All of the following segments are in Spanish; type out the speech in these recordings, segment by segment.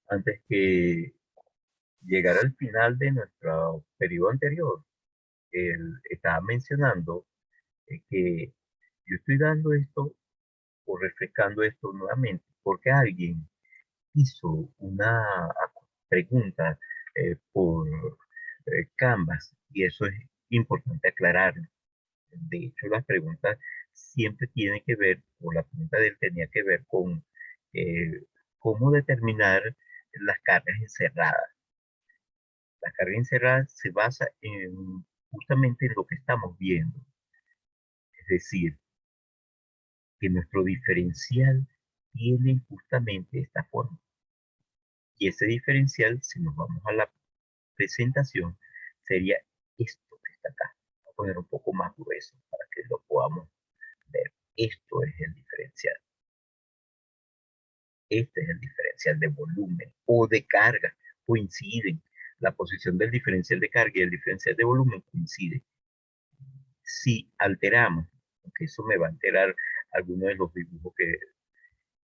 Antes que llegar al final de nuestro periodo anterior, él estaba mencionando que yo estoy dando esto o refrescando esto nuevamente porque alguien hizo una pregunta por Canvas y eso es importante aclararlo. De hecho, las preguntas siempre tienen que ver, o la pregunta de él tenía que ver con eh, cómo determinar las cargas encerradas. La carga encerrada se basa justamente en lo que estamos viendo, es decir, que nuestro diferencial tiene justamente esta forma. Y ese diferencial, si nos vamos a la presentación, sería esto que está acá. Voy a poner un poco más grueso para que lo podamos ver. Esto es el diferencial. Este es el diferencial de volumen o de carga. Coinciden. La posición del diferencial de carga y el diferencial de volumen coinciden. Si alteramos, aunque eso me va a alterar algunos de los dibujos que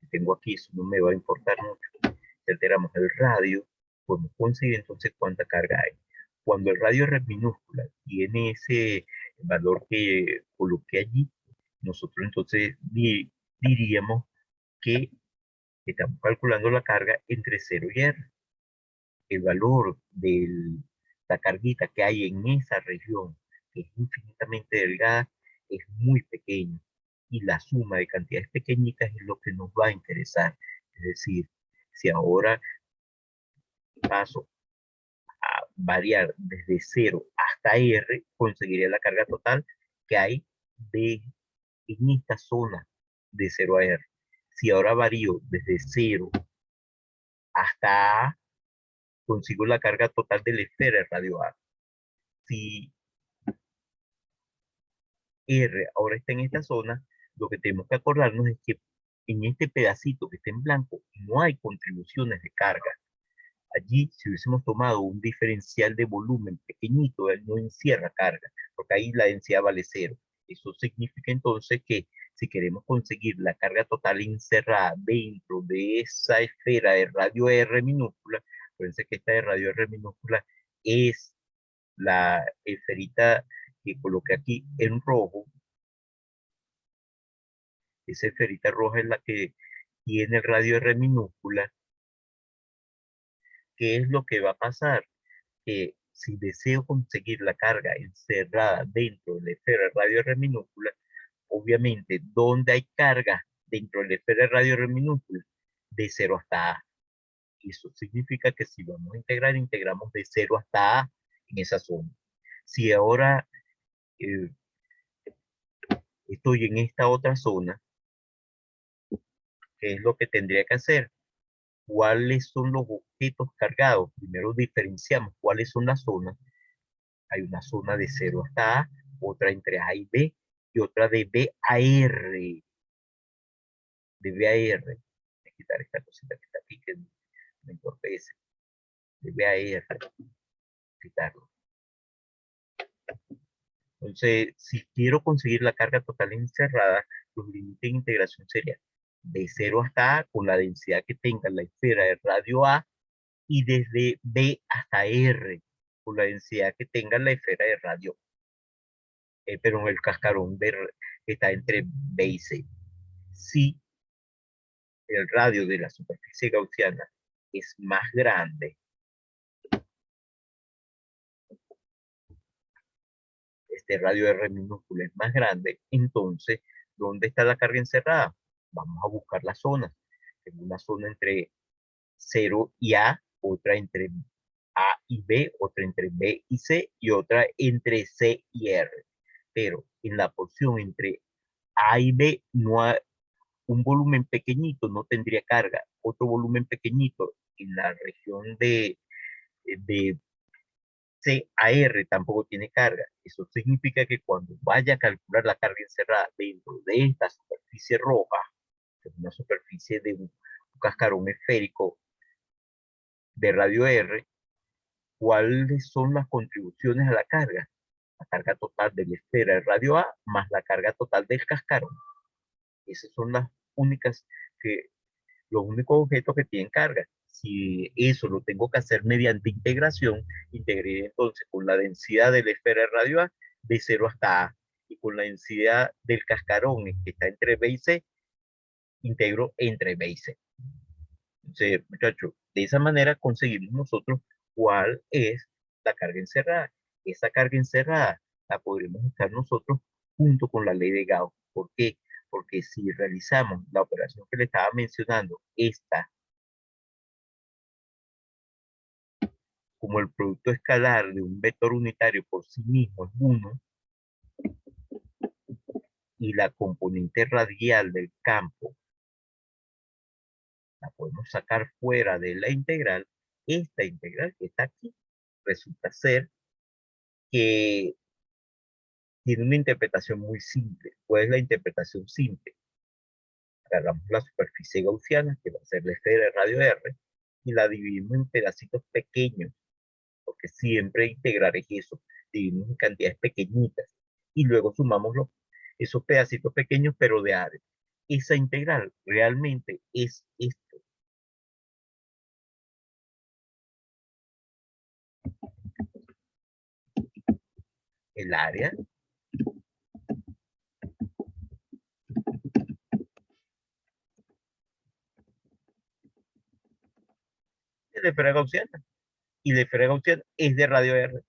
tengo aquí, eso no me va a importar mucho. Si alteramos el radio, podemos conseguir entonces cuánta carga hay. Cuando el radio R minúscula tiene ese valor que coloqué allí, nosotros entonces diríamos que estamos calculando la carga entre 0 y R. El valor de la carguita que hay en esa región, que es infinitamente delgada, es muy pequeño. Y la suma de cantidades pequeñitas es lo que nos va a interesar. Es decir, si ahora paso a variar desde 0 hasta R, conseguiría la carga total que hay de, en esta zona de 0 a R. Si ahora varío desde 0 hasta A, consigo la carga total de la esfera de radio A. Si R ahora está en esta zona, lo que tenemos que acordarnos es que en este pedacito que está en blanco no hay contribuciones de carga. Allí, si hubiésemos tomado un diferencial de volumen pequeñito, él no encierra carga, porque ahí la densidad vale 0. Eso significa entonces que si queremos conseguir la carga total encerrada dentro de esa esfera de radio R minúscula, fíjense que esta de radio R minúscula es la esferita que coloqué aquí en rojo. Esa esferita roja es la que tiene el radio R minúscula. ¿Qué es lo que va a pasar? Que si deseo conseguir la carga encerrada dentro de la esfera de radio R minúscula, obviamente, ¿dónde hay carga dentro de la esfera de radio R minúscula? De 0 hasta A. Eso significa que si vamos a integrar, integramos de 0 hasta A en esa zona. Si ahora eh, estoy en esta otra zona, ¿qué es lo que tendría que hacer? ¿Cuáles son los objetos cargados? Primero diferenciamos cuáles son las zonas. Hay una zona de 0 hasta A, otra entre A y B, y otra de B a R. De B a R. Voy a quitar esta cosita que está aquí que me entorpece. De B a R. Quitarlo. Entonces, si quiero conseguir la carga total encerrada, los límites de integración serían de 0 hasta A con la densidad que tenga la esfera de radio A y desde B hasta R con la densidad que tenga la esfera de radio, pero en el cascarón está entre B y C. Si el radio de la superficie gaussiana es más grande, este radio R minúsculo es más grande, entonces, ¿dónde está la carga encerrada? Vamos a buscar la zona. Tengo una zona entre 0 y A, otra entre A y B, otra entre B y C y otra entre C y R. Pero en la porción entre A y B no hay un volumen pequeñito, no tendría carga. Otro volumen pequeñito en la región de C a R tampoco tiene carga. Eso significa que cuando vaya a calcular la carga encerrada dentro de esta superficie roja, que es una superficie de un cascarón esférico de radio R, ¿cuáles son las contribuciones a la carga? La carga total de la esfera de radio A más la carga total del cascarón. Esas son las únicas que, los únicos objetos que tienen carga. Si eso lo tengo que hacer mediante integración, integré entonces con la densidad de la esfera de radio A de 0 hasta A, y con la densidad del cascarón que está entre B y C, integro entre B y C. Entonces, muchachos, de esa manera conseguimos nosotros cuál es la carga encerrada. Esa carga encerrada la podremos buscar nosotros junto con la ley de Gauss. ¿Por qué? Porque si realizamos la operación que le estaba mencionando, esta, como el producto escalar de un vector unitario por sí mismo es 1, y la componente radial del campo la podemos sacar fuera de la integral, esta integral que está aquí resulta ser que tiene una interpretación muy simple. ¿Cuál es la interpretación simple? Agarramos la superficie gaussiana, que va a ser la esfera de radio R, y la dividimos en pedacitos pequeños, porque siempre integrar es eso, dividimos en cantidades pequeñitas, y luego sumamos esos pedacitos pequeños, pero de área. Esa integral realmente es esto. El área de la esfera gaussiana, y la esfera gaussiana es de radio R.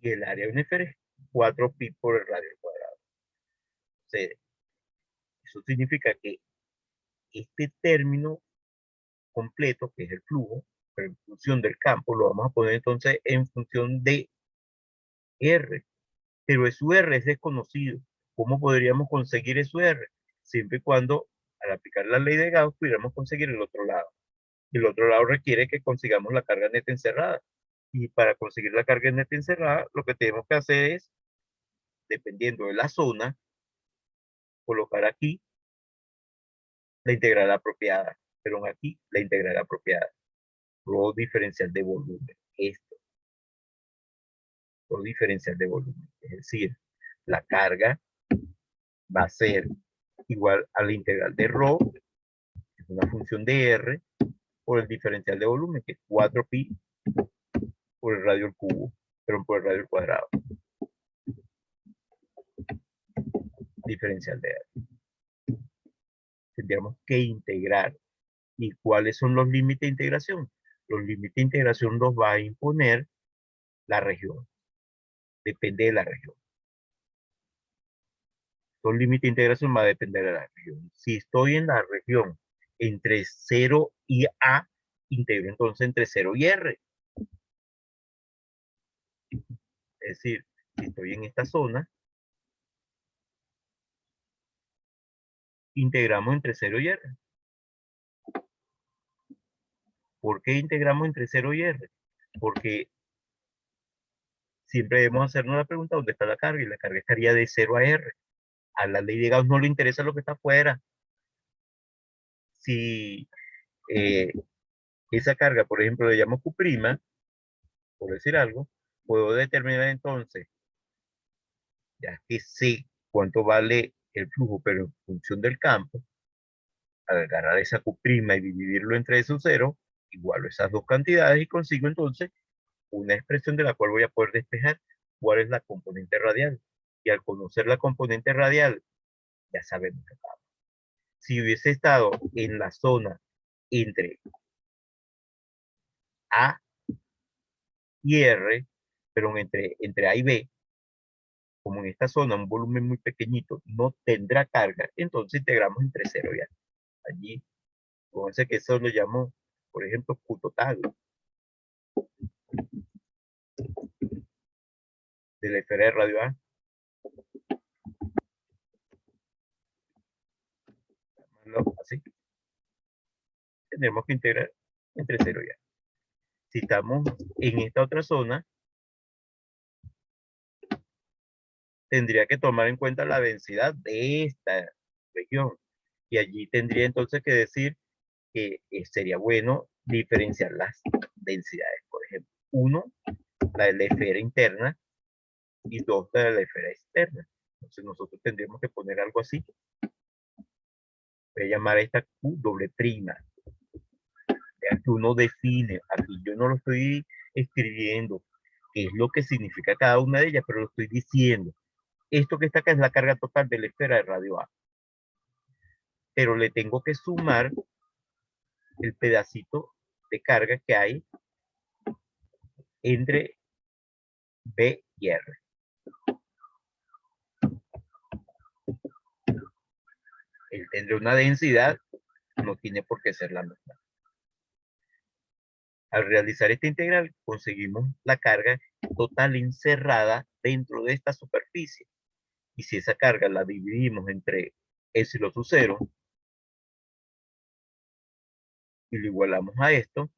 Y el área de una esfera es 4pi por el radio al cuadrado. O sea, eso significa que este término completo, que es el flujo, pero en función del campo, lo vamos a poner entonces en función de R. Pero su R es desconocido. ¿Cómo podríamos conseguir su R? Siempre y cuando, al aplicar la ley de Gauss, pudiéramos conseguir el otro lado. Y el otro lado requiere que consigamos la carga neta encerrada. Y para conseguir la carga neta encerrada, lo que tenemos que hacer es, dependiendo de la zona, colocar aquí la integral apropiada, pero aquí la integral apropiada. Rho diferencial de volumen. Esto, rho diferencial de volumen. Es decir, la carga va a ser igual a la integral de rho, que es una función de R, por el diferencial de volumen, que es 4pi por el radio al cubo, pero por el radio al cuadrado. Diferencial de R. Tendríamos que integrar. ¿Y cuáles son los límites de integración? Los límites de integración los va a imponer la región. Depende de la región. Los límites de integración va a depender de la región. Si estoy en la región entre 0 y A, integro entonces entre 0 y R. Es decir, si estoy en esta zona, integramos entre 0 y R. ¿Por qué integramos entre 0 y R? Porque siempre debemos hacernos la pregunta, ¿dónde está la carga? Y la carga estaría de 0 a R. A la ley de Gauss no le interesa lo que está afuera. Si esa carga, por ejemplo, le llamo Q', por decir algo, puedo determinar entonces, ya que sé cuánto vale el flujo, pero en función del campo, al agarrar esa Q' y dividirlo entre esos ceros, igualo esas dos cantidades y consigo entonces una expresión de la cual voy a poder despejar cuál es la componente radial. Y al conocer la componente radial, ya sabemos que acaba. Si hubiese estado en la zona entre A y R, pero entre A y B, como en esta zona un volumen muy pequeñito no tendrá carga, entonces integramos entre 0 y A. Allí, fíjense que eso lo llamo, por ejemplo, Q total de la esfera de radio A. Así, tendremos que integrar entre 0 y A. Si estamos en esta otra zona, tendría que tomar en cuenta la densidad de esta región. Y allí tendría entonces que decir que sería bueno diferenciar las densidades. Por ejemplo, 1, la de la esfera interna, y 2, la de la esfera externa. Entonces nosotros tendríamos que poner algo así. Voy a llamar a esta Q doble prima. Aquí uno define, aquí yo no lo estoy escribiendo, qué es lo que significa cada una de ellas, pero lo estoy diciendo. Esto que está acá es la carga total de la esfera de radio A. Pero le tengo que sumar el pedacito de carga que hay entre B y R. Él tendrá una densidad, no tiene por qué ser la misma. Al realizar esta integral, conseguimos la carga total encerrada dentro de esta superficie. Y si esa carga la dividimos entre epsilon sub 0 y lo igualamos a esto,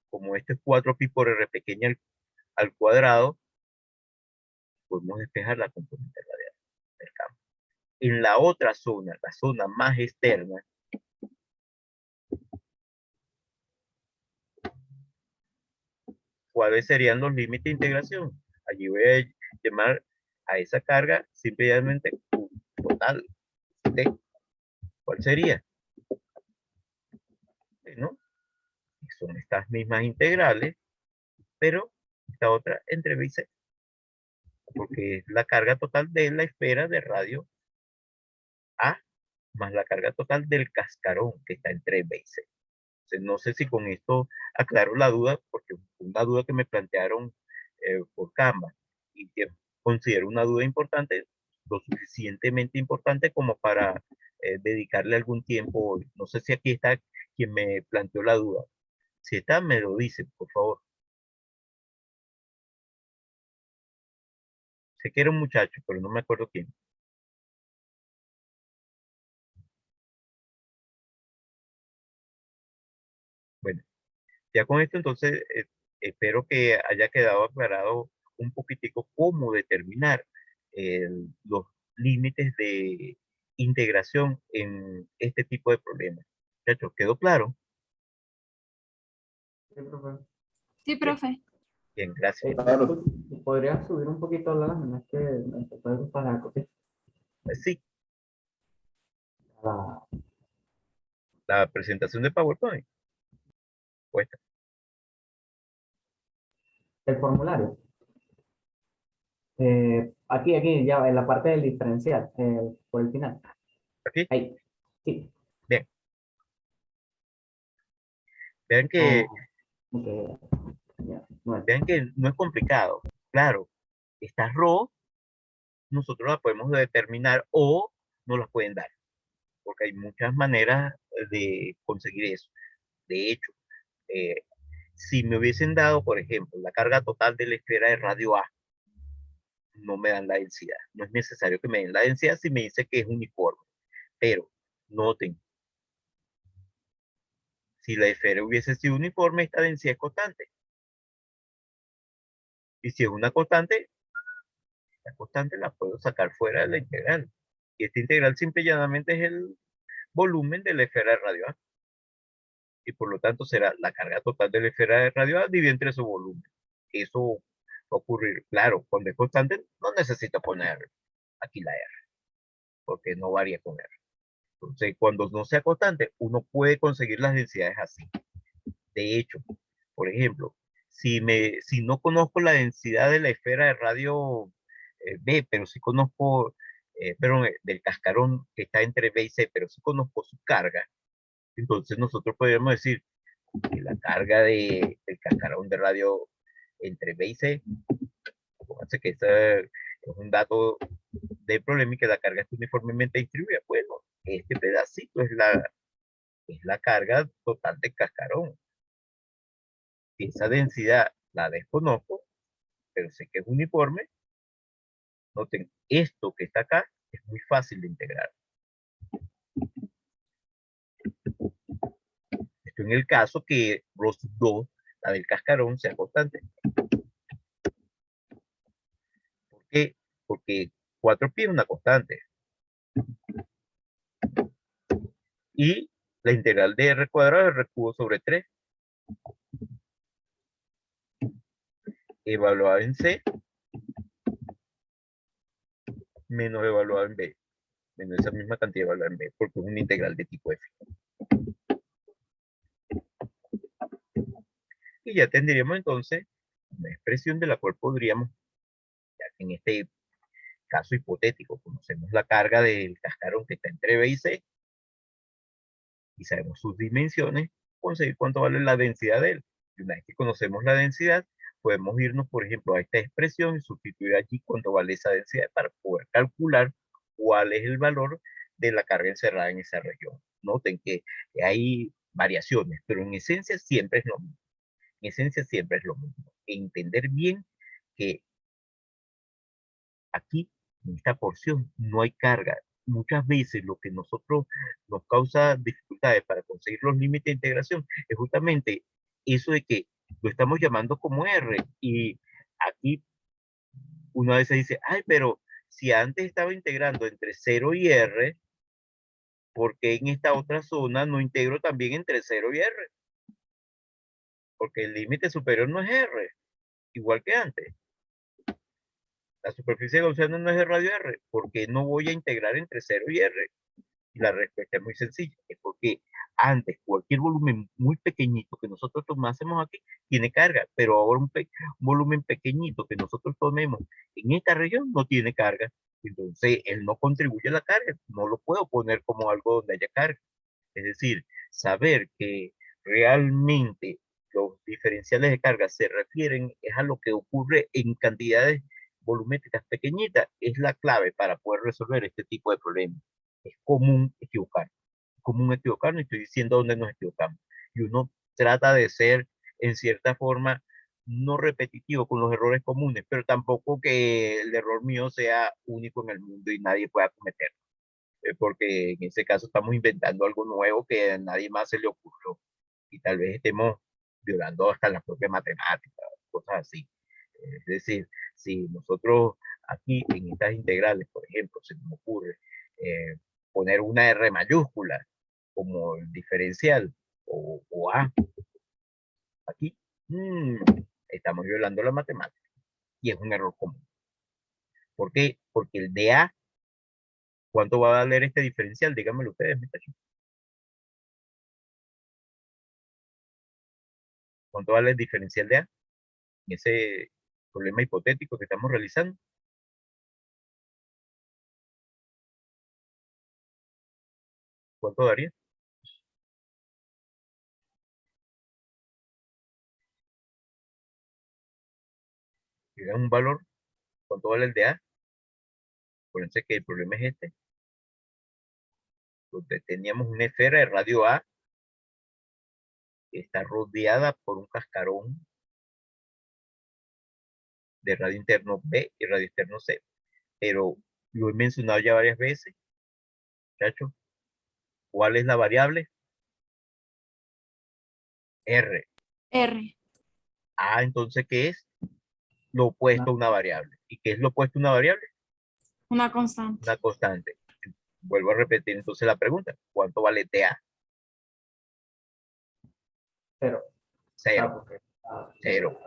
como esto es 4pi por r pequeña al cuadrado, podemos despejar la componente radial del campo. En la otra zona, la zona más externa, ¿cuáles serían los límites de integración? Allí voy a llamar a esa carga simplemente total. ¿Cuál sería? ¿No? Son estas mismas integrales, pero esta otra entre B y C, porque es la carga total de la esfera de radio A más la carga total del cascarón que está entre B y C. Entonces, no sé si con esto aclaro la duda, porque una duda que me plantearon por Canva y que considero una duda importante, lo suficientemente importante como para dedicarle algún tiempo hoy. No sé si aquí está quien me planteó la duda. Si está, me lo dice, por favor. Sé que era un muchacho, pero no me acuerdo quién. Bueno, ya con esto entonces espero que haya quedado aclarado un poquitico cómo determinar los límites de integración en este tipo de problemas. Muchachos, ¿quedó claro? Sí, profe. Sí, Bien, profe. bien, gracias. Claro. ¿Podrías subir un poquito la lámina? Es que me puedes para copiar Sí, la- la presentación de PowerPoint. Pues, el formulario. Aquí, ya en la parte del diferencial, por el final. aquí, Ahí. Sí. bien. Vean que, Ah, ok. Ya. Bueno. vean que no es complicado. Claro, esta RO nosotros la podemos determinar o nos la pueden dar, porque hay muchas maneras de conseguir eso. De hecho, eh, si me hubiesen dado, por ejemplo, la carga total de la esfera de radio A, no me dan la densidad. No es necesario que me den la densidad si me dice que es uniforme. Pero noten, si la esfera hubiese sido uniforme, esta densidad es constante. Y si es una constante, la constante la puedo sacar fuera de la integral. Y esta integral simple y llanamente es el volumen de la esfera de radio A. Y por lo tanto será la carga total de la esfera de radio A dividida entre su volumen. Eso va a ocurrir, claro, cuando es constante no necesito poner aquí la R, porque no varía con R. Entonces, cuando no sea constante, uno puede conseguir las densidades así. De hecho, por ejemplo, si no conozco la densidad de la esfera de radio B, pero sí conozco, perdón, del cascarón que está entre B y C, pero sí conozco su carga, entonces nosotros podríamos decir que la carga del cascarón de radio entre B y C, fíjense que ese es un dato del problema y que la carga está uniformemente distribuida. Bueno, este pedacito es la carga total del cascarón. Si esa densidad la desconozco, pero sé que es uniforme, noten, esto que está acá es muy fácil de integrar. Esto en el caso que los dos, la del cascarón, sea constante. ¿Por qué? Porque 4pi es una constante. Y la integral de r cuadrado es r cubo sobre 3, evaluada en C, menos evaluado en B, menos esa misma cantidad evaluada en B, porque es una integral de tipo f. Y ya tendríamos entonces una expresión de la cual podríamos, ya que en este caso hipotético conocemos la carga del cascarón que está entre B y C, y sabemos sus dimensiones, conseguir cuánto vale la densidad de él. Y una vez que conocemos la densidad, podemos irnos, por ejemplo, a esta expresión y sustituir allí cuánto vale esa densidad para poder calcular cuál es el valor de la carga encerrada en esa región. Noten que hay variaciones, pero en esencia siempre es lo mismo. En esencia siempre es lo mismo. Entender bien que aquí, en esta porción, no hay carga. Muchas veces lo que nosotros nos causa dificultades para conseguir los límites de integración es justamente eso de que lo estamos llamando como R. Y aquí uno a veces dice, ay, pero si antes estaba integrando entre 0 y R, ¿por qué en esta otra zona no integro también entre 0 y R? Porque el límite superior no es R, igual que antes. La superficie gaussiana no es de radio R, ¿por qué no voy a integrar entre 0 y R? Y la respuesta es muy sencilla, es porque antes cualquier volumen muy pequeñito que nosotros tomásemos aquí tiene carga, pero ahora un volumen pequeñito que nosotros tomemos en esta región no tiene carga. Entonces, él no contribuye a la carga, no lo puedo poner como algo donde haya carga. Es decir, saber que realmente los diferenciales de carga se refieren es a lo que ocurre en cantidades volumétricas pequeñitas, es la clave para poder resolver este tipo de problemas. Es común equivocarnos. Es común equivocarnos y estoy diciendo dónde nos equivocamos. Y uno trata de ser, en cierta forma, no repetitivo con los errores comunes, pero tampoco que el error mío sea único en el mundo y nadie pueda cometerlo, porque en ese caso estamos inventando algo nuevo que a nadie más se le ocurrió y tal vez estemos violando hasta la propia matemática, cosas así. Es decir, si nosotros aquí en estas integrales, por ejemplo, se nos ocurre eh, poner una R mayúscula como el diferencial o A aquí, estamos violando la matemática y es un error común. ¿Por qué? Porque el de A, ¿cuánto va a valer este diferencial? Díganmelo ustedes, muchachos. ¿Cuánto vale el diferencial de A en ese problema hipotético que estamos realizando? ¿Cuánto daría? Si dan un valor, ¿cuánto vale el de A? Acuérdense que el problema es este, donde teníamos una esfera de radio A que está rodeada por un cascarón de radio interno B y radio externo C. Pero lo he mencionado ya varias veces, muchachos. ¿Cuál es la variable? R. R, A, entonces, ¿qué es? Lo opuesto a una variable. ¿Y qué es lo opuesto a una variable? una constante. Una constante. Vuelvo a repetir entonces la pregunta. ¿Cuánto vale TA? Cero. Cero. Porque, Cero.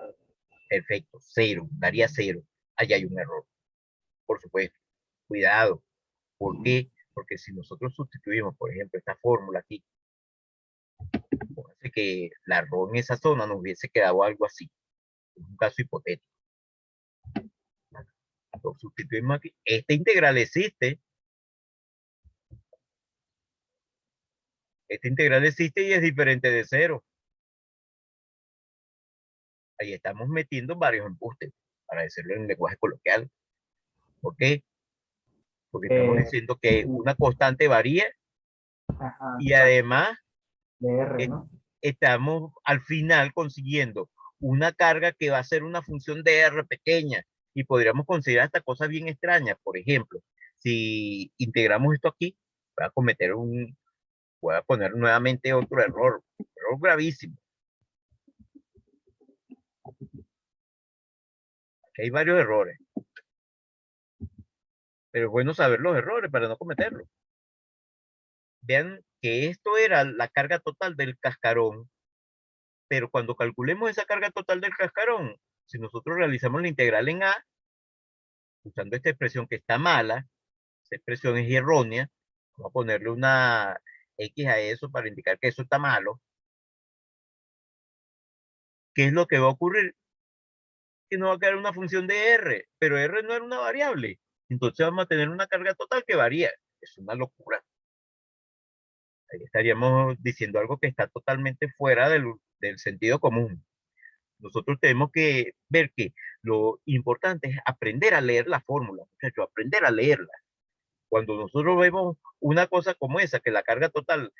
Perfecto. Cero. Daría cero. Allá hay un error. Por supuesto. Cuidado. ¿Por qué? Porque si nosotros sustituimos, por ejemplo, esta fórmula aquí, hace que la RO en esa zona nos hubiese quedado algo así. Es un caso hipotético. Lo sustituimos aquí. Esta integral existe. Esta integral existe y es diferente de cero. Ahí estamos metiendo varios embustes, para decirlo en lenguaje coloquial. ¿Por qué? Porque estamos diciendo que una constante varía ajá, y además de R, ¿no? estamos al final consiguiendo una carga que va a ser una función de R pequeña y podríamos considerar hasta cosas bien extrañas. Por ejemplo, si integramos esto aquí, voy a poner nuevamente otro error gravísimo. Aquí hay varios errores, pero es bueno saber los errores para no cometerlos. Vean que esto era la carga total del cascarón, pero cuando calculemos esa carga total del cascarón, si nosotros realizamos la integral en A, usando esta expresión que está mala, esa expresión es errónea, vamos a ponerle una X a eso para indicar que eso está malo, ¿qué es lo que va a ocurrir? Que no va a quedar una función de R, pero R no era una variable. Entonces vamos a tener una carga total que varía. Es una locura. Ahí estaríamos diciendo algo que está totalmente fuera del sentido común. Nosotros tenemos que ver que lo importante es aprender a leer la fórmula, muchachos, aprender a leerla. Cuando nosotros vemos una cosa como esa, que la carga total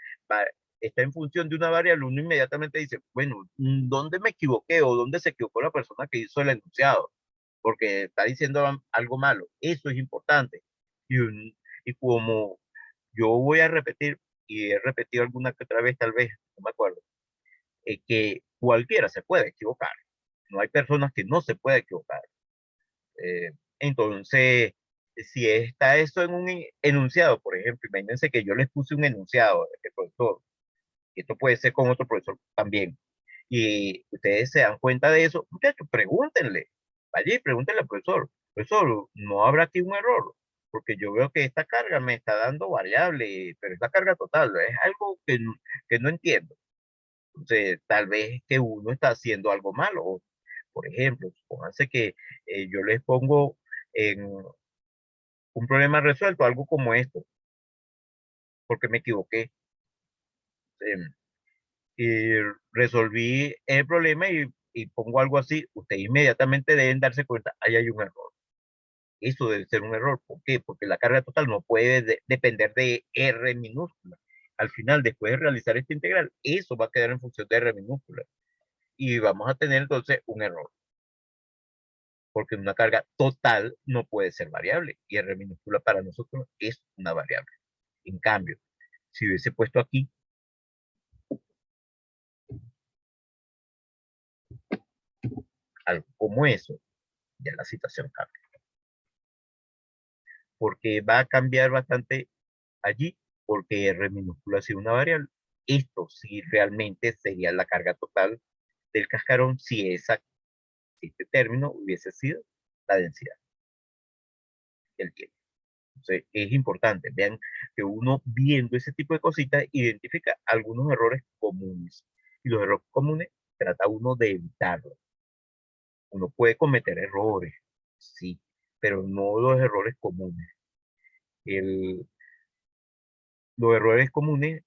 está en función de una variable, uno inmediatamente dice, bueno, ¿dónde me equivoqué o dónde se equivocó la persona que hizo el enunciado? Porque está diciendo algo malo. Eso es importante. Y como yo voy a repetir, y he repetido alguna que otra vez, tal vez, no me acuerdo, que cualquiera se puede equivocar. No hay personas que no se pueden equivocar. Eh, entonces, si está eso en un enunciado, por ejemplo, imagínense que yo les puse un enunciado, el profesor, y esto puede ser con otro profesor también, y ustedes se dan cuenta de eso, muchachos, pregúntenle, vaya y pregúntenle al profesor, profesor, ¿no habrá aquí un error? Porque yo veo que esta carga me está dando variable, pero es la carga total, es algo que no entiendo. Entonces, tal vez que uno está haciendo algo malo. Por ejemplo, supónganse que yo les pongo en un problema resuelto, algo como esto, porque me equivoqué. em, y resolví el problema y pongo algo así, ustedes inmediatamente deben darse cuenta, ahí hay un error. Eso debe ser un error. ¿Por qué? Porque la carga total no puede depender de R minúscula. Al final, después de realizar esta integral, eso va a quedar en función de R minúscula. Y vamos a tener entonces un error. Porque una carga total no puede ser variable. Y R minúscula para nosotros es una variable. En cambio, si hubiese puesto aquí algo como eso, ya la situación cambia. Porque va a cambiar bastante allí, porque R minúscula ha sido una variable. Esto sí realmente sería la carga total del cascarón si este término hubiese sido la densidad del tiempo. Entonces, es importante, vean que uno viendo ese tipo de cositas identifica algunos errores comunes. Y los errores comunes trata uno de evitarlos. Uno puede cometer errores, sí, pero no los errores comunes. El, los errores comunes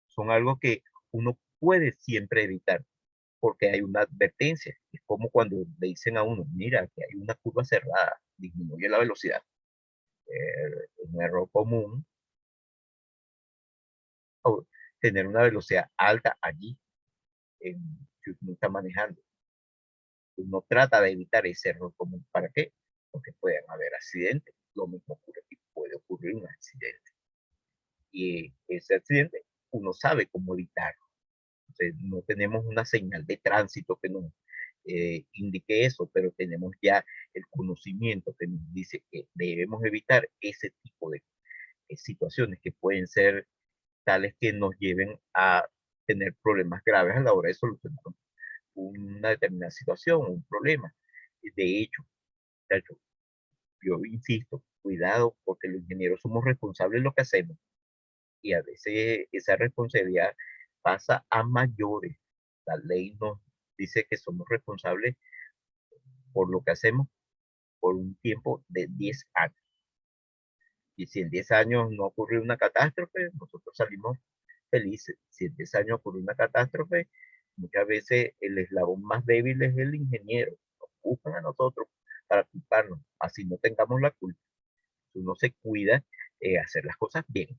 son algo que uno puede siempre evitar porque hay una advertencia. Es como cuando le dicen a uno, mira, que hay una curva cerrada, disminuye la velocidad. Un error común o tener una velocidad alta allí que uno está manejando. Uno trata de evitar ese error común. ¿Para qué? Porque pueden haber accidentes. Lo mismo ocurre aquí, puede ocurrir un accidente. Y ese accidente uno sabe cómo evitarlo. Entonces, no tenemos una señal de tránsito que nos indique eso, pero tenemos ya el conocimiento que nos dice que debemos evitar ese tipo de situaciones que pueden ser tales que nos lleven a tener problemas graves a la hora de solucionar una determinada situación, un problema. De hecho, yo insisto, cuidado, porque los ingenieros somos responsables de lo que hacemos y a veces esa responsabilidad pasa a mayores. La ley nos dice que somos responsables por lo que hacemos por un tiempo de 10 años. Y si en 10 años no ocurrió una catástrofe, nosotros salimos felices. Si en 10 años ocurrió una catástrofe, muchas veces el eslabón más débil es el ingeniero. Nos buscan a nosotros para culparnos, así no tengamos la culpa. Uno se cuida hacer las cosas bien,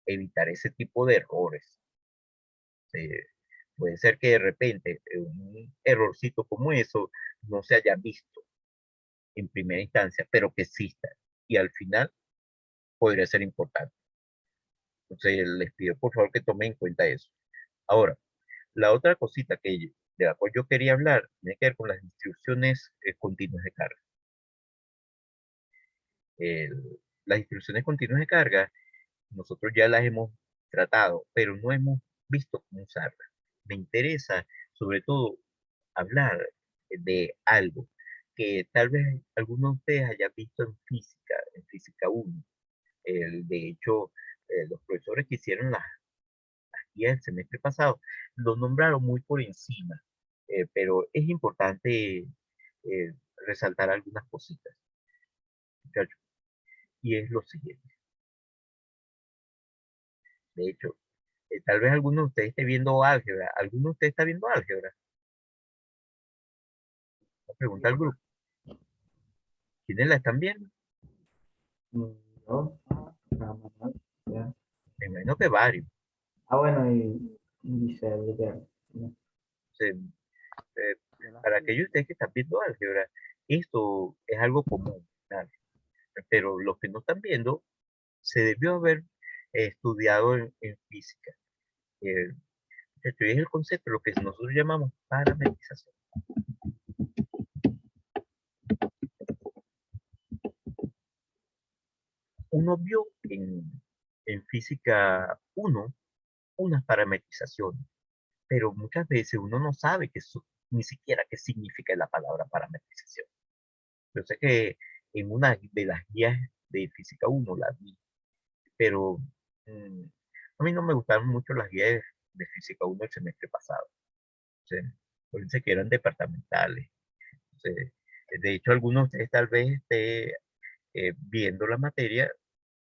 evitar ese tipo de errores. Eh, Puede ser que de repente un errorcito como eso no se haya visto en primera instancia, pero que exista y al final podría ser importante. Entonces les pido por favor que tomen en cuenta eso. Ahora, la otra cosita de la cual yo quería hablar tiene que ver con las instrucciones continuas de carga. Las instrucciones continuas de carga, nosotros ya las hemos tratado, pero no hemos visto cómo usarlas. Me interesa sobre todo hablar de algo que tal vez algunos de ustedes hayan visto en física 1. De hecho, los profesores que hicieron las guías del semestre pasado lo nombraron muy por encima, pero es importante resaltar algunas cositas, muchachos, y es lo siguiente. De hecho, tal vez alguno de ustedes esté viendo álgebra. ¿Alguno de ustedes está viendo álgebra? La pregunta al grupo. ¿Quiénes la están viendo? Yo, Manuel, ya. Me imagino que varios. Bueno, y Giselle, ya. Se- para aquellos de ustedes que están viendo álgebra, esto es algo común, ¿vale? Pero los que no están viendo, se debió haber estudiado en física. Eh, esto es el concepto, lo que nosotros llamamos parametrización. Uno vio en física 1 unas parametrizaciones, pero muchas veces uno no sabe ni siquiera qué significa la palabra parametrización. Yo sé que en una de las guías de física 1 la vi, pero mm, a mí no me gustaron mucho las guías de física 1 el semestre pasado. O sea, parece que eran departamentales. O sea, de hecho, algunos de ustedes tal vez esté viendo la materia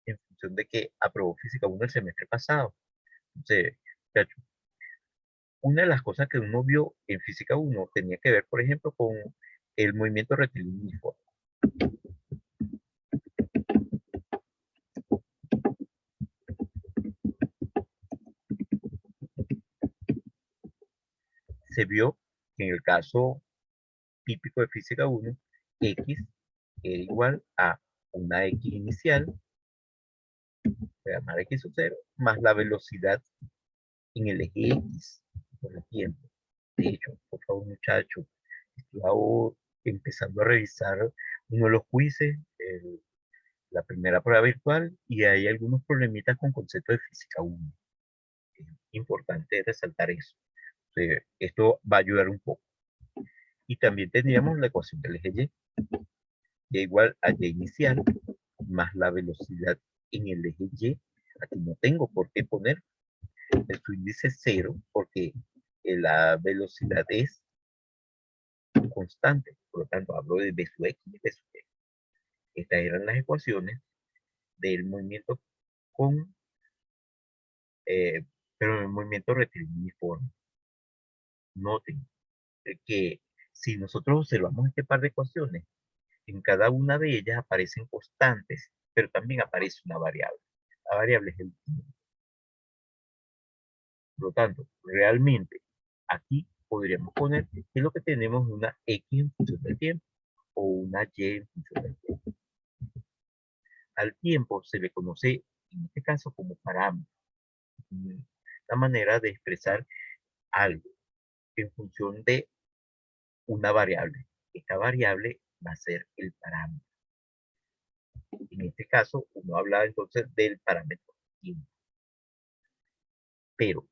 en función de que aprobó física 1 el semestre pasado. Entonces, muchachos, una de las cosas que uno vio en física 1 tenía que ver, por ejemplo, con el movimiento rectilíneo uniforme. Se vio que en el caso típico de física 1, x era igual a una x inicial, voy a llamar x sub 0, más la velocidad en el eje x por el tiempo. De hecho, por favor, muchachos, estoy ahora empezando a revisar uno de los quizzes, la primera prueba virtual, y hay algunos problemitas con conceptos de física 1. Es importante resaltar eso. Esto va a ayudar un poco. Y también tendríamos la ecuación del eje y. Y igual a y inicial más la velocidad en el eje y. Aquí no tengo por qué poner su índice 0 porque la velocidad es constante. Por lo tanto, hablo de b sub x y b sub y. Estas eran las ecuaciones del movimiento con, pero el movimiento rectilíneo uniforme. Noten que si nosotros observamos este par de ecuaciones, en cada una de ellas aparecen constantes, pero también aparece una variable. La variable es el tiempo. Por lo tanto, realmente aquí podríamos poner que lo que tenemos es una x en función del tiempo o una y en función del tiempo. Al tiempo se le conoce, en este caso, como parámetro. La manera de expresar algo en función de una variable. Esta variable va a ser el parámetro. En este caso, uno habla entonces del parámetro tiempo. Pero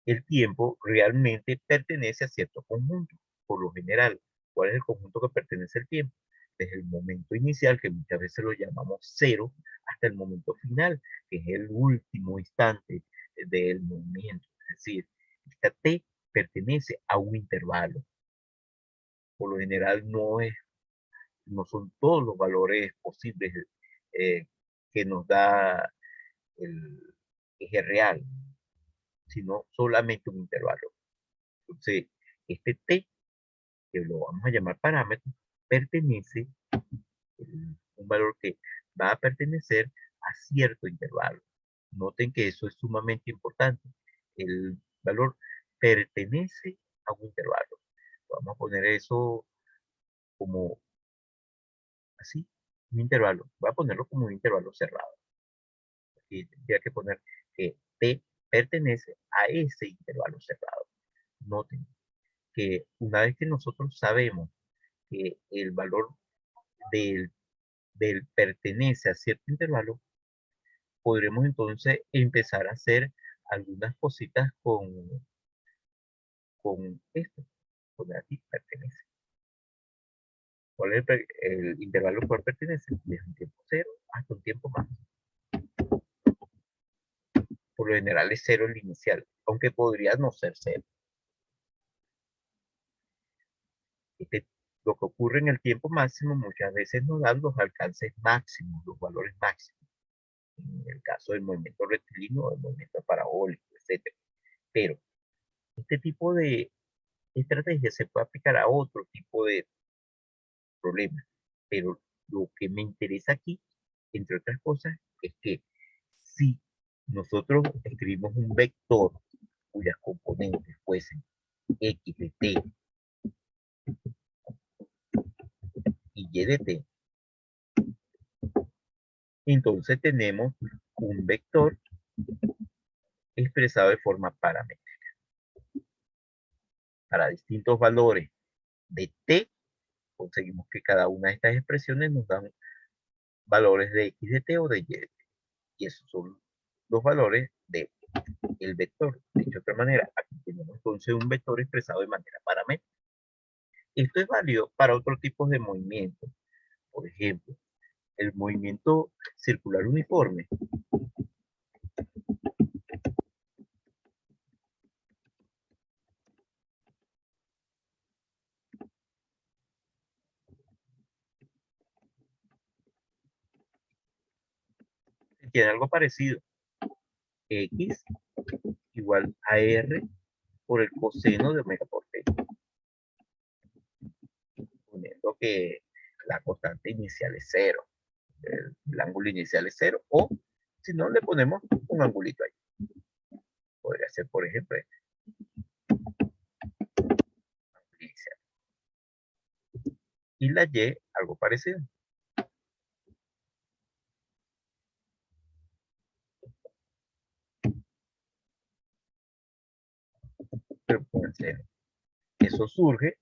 el tiempo realmente pertenece a cierto conjunto. Por lo general, ¿cuál es el conjunto que pertenece al tiempo? Desde el momento inicial, que muchas veces lo llamamos cero, hasta el momento final, que es el último instante del movimiento. Es decir, esta t pertenece a un intervalo. Por lo general no son todos los valores posibles que nos da el eje real, sino solamente un intervalo. Entonces, este t, que lo vamos a llamar parámetro, pertenece, un valor que va a pertenecer a cierto intervalo. Noten que eso es sumamente importante. El valor pertenece a un intervalo. Vamos a poner eso como así, un intervalo. Voy a ponerlo como un intervalo cerrado. Aquí tendría que poner que t pertenece a ese intervalo cerrado. Noten que una vez que nosotros sabemos que el valor del, del pertenece a cierto intervalo, podremos entonces empezar a hacer algunas cositas con esto. Poner aquí pertenece. ¿Cuál es el intervalo al cual pertenece? Desde un tiempo cero hasta un tiempo más. Por lo general es cero el inicial, aunque podría no ser cero. Lo que ocurre en el tiempo máximo muchas veces nos dan los alcances máximos, los valores máximos. En el caso del movimiento rectilíneo o del movimiento parabólico, etc. Pero este tipo de estrategia se puede aplicar a otro tipo de problemas. Pero lo que me interesa aquí, entre otras cosas, es que si nosotros escribimos un vector cuyas componentes fuesen x de t y y de t, entonces tenemos un vector expresado de forma paramétrica. Para distintos valores de t, conseguimos que cada una de estas expresiones nos dan valores de x de t o de y de t. Y esos son los valores del vector. Dicho de otra manera, aquí tenemos entonces un vector expresado de manera paramétrica. Esto es válido para otros tipos de movimientos. Por ejemplo, el movimiento circular uniforme. Tiene algo parecido. X igual a R por el coseno de omega por t. Suponiendo que la constante inicial es cero. El ángulo inicial es cero. O si no, le ponemos un angulito ahí. Podría ser, por ejemplo, este. Inicial. Y la Y, algo parecido. Pero con el seno. Eso surge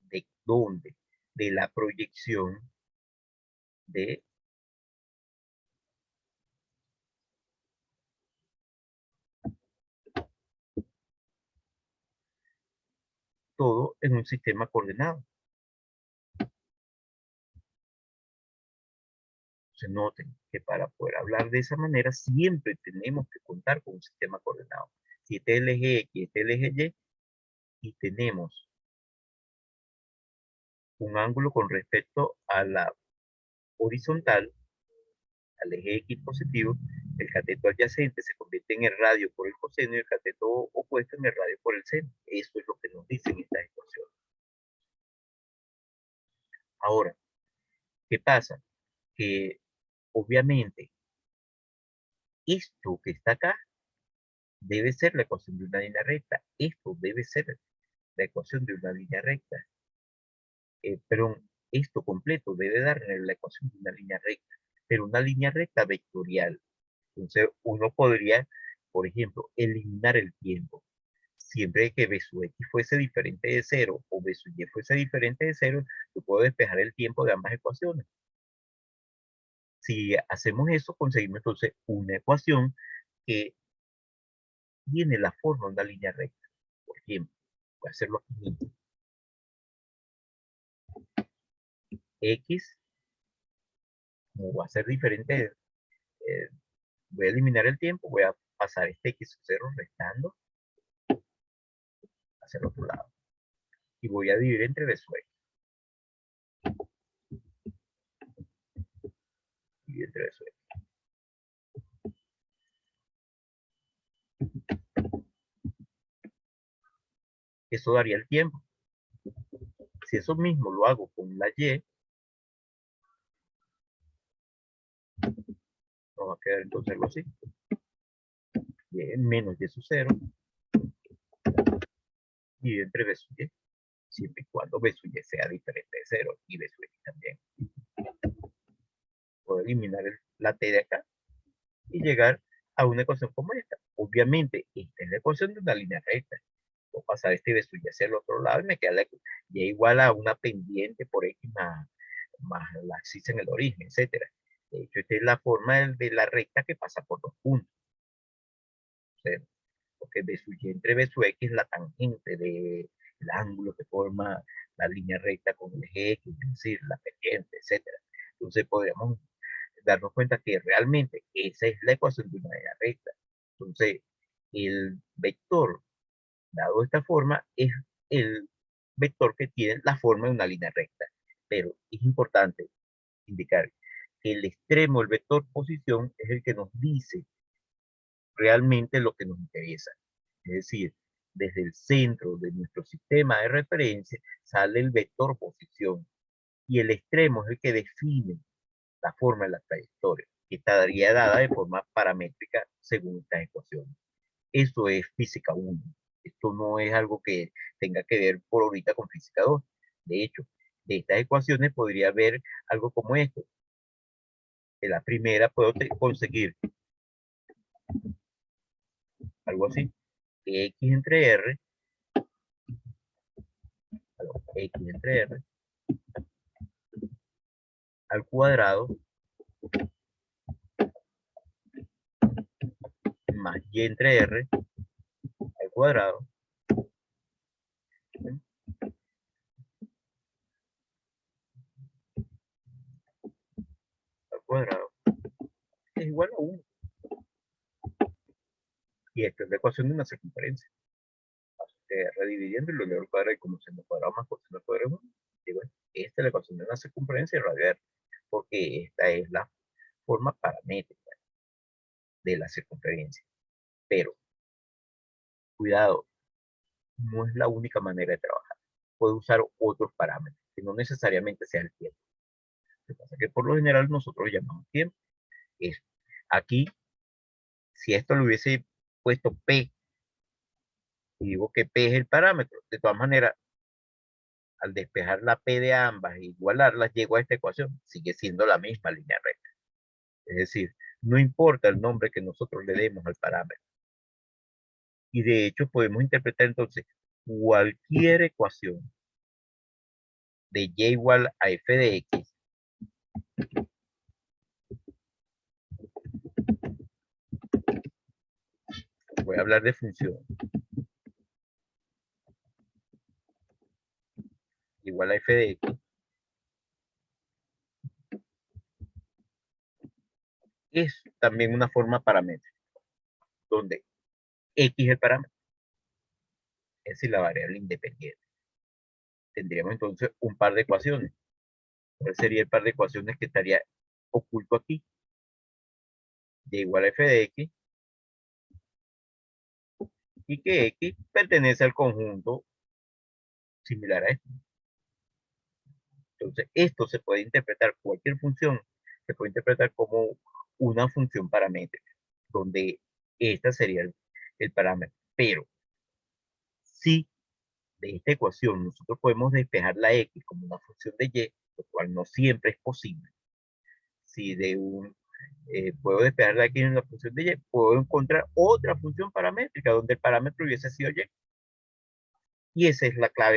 de dónde? De la proyección de todo en un sistema coordenado. Se noten que para poder hablar de esa manera siempre tenemos que contar con un sistema coordenado. Si este es el eje X, este es el eje Y, y tenemos un ángulo con respecto a la horizontal, al eje X positivo, el cateto adyacente se convierte en el radio por el coseno y el cateto opuesto en el radio por el seno. Eso es lo que nos dicen estas ecuaciones. Ahora, ¿qué pasa? Que obviamente esto que está acá debe ser la ecuación de una línea recta. Esto debe ser la ecuación de una línea recta. Pero esto completo debe dar la ecuación de una línea recta, pero una línea recta vectorial. Entonces uno podría, por ejemplo, eliminar el tiempo. Siempre que b sub x fuese diferente de 0 o b sub y fuese diferente de 0, yo puedo despejar el tiempo de ambas ecuaciones. Si hacemos eso, conseguimos entonces una ecuación que tiene la forma de una línea recta. Por ejemplo, voy a hacerlo aquí mismo. X, como va a ser diferente, voy a eliminar el tiempo, voy a pasar este x sub 0 restando hacia el otro lado. Y voy a dividir entre b sub x. Dividir entre b sub x. Eso daría el tiempo. Si eso mismo lo hago con la y, nos va a quedar entonces algo así. Y menos y sub 0 dividido entre b sub y, siempre y cuando b sub y sea diferente de 0 y b sub x también. Puedo eliminar la t de acá y llegar a una ecuación como esta. Obviamente, esta es la ecuación de una línea recta. Puedo pasar este b sub y hacia el otro lado y me queda la y igual a una pendiente por x más la axis en el origen, etcétera. De hecho, esta es la forma de la recta que pasa por dos puntos. O sea, porque b sub y entre b sub x es la tangente del ángulo que forma la línea recta con el eje X, es decir, la pendiente, etcétera. Entonces podríamos darnos cuenta que realmente esa es la ecuación de una línea recta. Entonces, el vector, dado de esta forma, es el vector que tiene la forma de una línea recta. Pero es importante indicar que el extremo del vector posición es el que nos dice realmente lo que nos interesa. Es decir, desde el centro de nuestro sistema de referencia sale el vector posición y el extremo es el que define la forma de la trayectoria, que estaría dada de forma paramétrica según estas ecuaciones. Eso es física 1. Esto no es algo que tenga que ver por ahorita con física 2. De hecho, de estas ecuaciones podría haber algo como esto. En la primera puedo conseguir algo así, que x entre r, al cuadrado más y entre r al cuadrado es igual a 1. Y esta es la ecuación de una circunferencia. R dividiendo y lo leo al cuadrado y como seno cuadrado más coseno cuadrado 1. Y bueno, esta es la ecuación de una circunferencia radial, porque esta es la forma paramétrica de la circunferencia. Pero, cuidado, no es la única manera de trabajar. Puede usar otros parámetros, que no necesariamente sea el tiempo. Lo que pasa es que por lo general nosotros llamamos tiempo. Es, aquí, si esto lo hubiese puesto P, y digo que P es el parámetro, de todas maneras, al despejar la P de ambas e igualarlas, llego a esta ecuación, sigue siendo la misma línea recta. Es decir, no importa el nombre que nosotros le demos al parámetro. Y de hecho podemos interpretar entonces cualquier ecuación de y igual a f de x voy a hablar de función igual a f de x es también una forma paramétrica donde x es el parámetro, es decir, la variable independiente. Tendríamos entonces un par de ecuaciones. ¿Cuál sería el par de ecuaciones que estaría oculto aquí? Y igual a f de x y que x pertenece al conjunto similar a esto. Entonces, esto se puede interpretar, cualquier función se puede interpretar como una función paramétrica, donde esta sería el parámetro. Pero, si de esta ecuación nosotros podemos despejar la x como una función de y, lo cual no siempre es posible. Si de puedo despejar la x en una función de y, puedo encontrar otra función paramétrica donde el parámetro hubiese sido y. Y esa es la clave